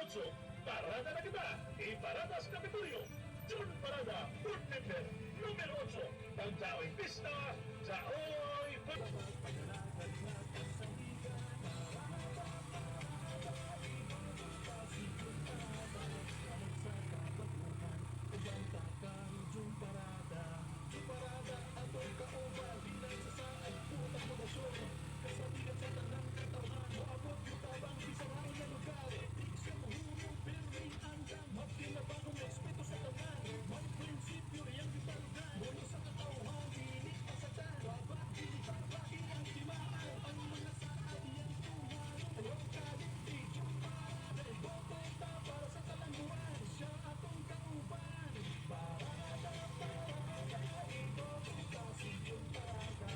8, parada na kita, iparada sa Kapitolyo. June Parada, Board Member, numero 8, Pagdaoy Pista, Jaoy June Parada, ako'y kauban, bilang sa saay, putang mabasyon. Kasabihan sa tanang katawan, maabot yung tabang, isarain na lugar. Di siya mahulog, pero may andam, magkinabang respeto sa tanan. May prinsipyo riyang ibalugan, mula sa katauhan, pilit pasatan. Babat, piniparbaki ang timaan, ang mga saad niyang tuhan. Ayaw kalit, di June Parada, ibobota para sa kalanguan. Siya atong kauban, parada, ibobota si June Parada.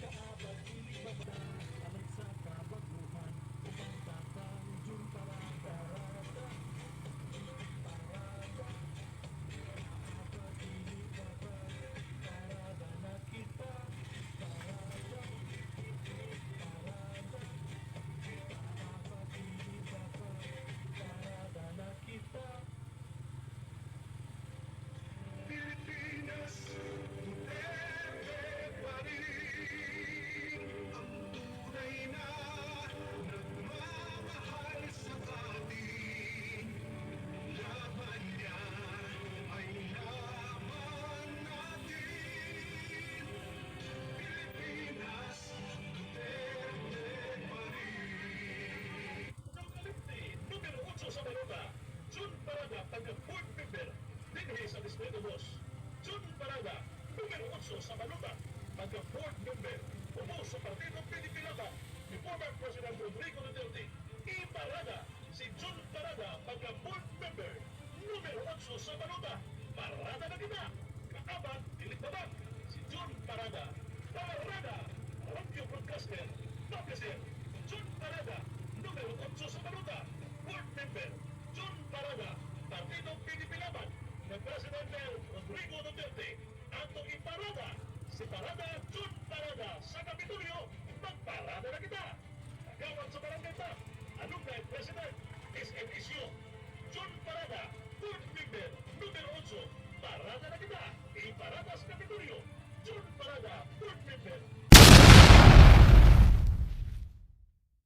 Kaabag, pilit basta, alam sa kabaguhan. Upang takang June Parada, parada, kaabag, pilit basta, parada na kita. Parada, parada, kaabag, pilit basta, parada na kita. Pilipinas, Duterte pa rin ang tunay na nagmamahal sa atin. Laban niya ay laban natin. Pilipinas, Duterte pa rin. Nakalipti, numero 8 sa balota, June Parada, taga-Board Member, dinhi sa Distrito 2. June Parada, numero 8 sa balota, taga-Board Member, upo sa Partidong Pilipinata ni former President Rodrigo Duterte. Iparada si June Parada, taga-Board Member, numero 8 sa balota. Parada na kita, kaabag, diliktabag, si June Parada. Parada, radio broadcaster, Bakeser, June Parada, numero 8 sa balota. Board Member, June Parada, Partidong Pilipinata ng Presidente Rodrigo Duterte. Atong iparada si Parada June Parada sa Kapitolyo. Magparada na kita. Kagawad sa barangay pa, Alumni President SM Isyo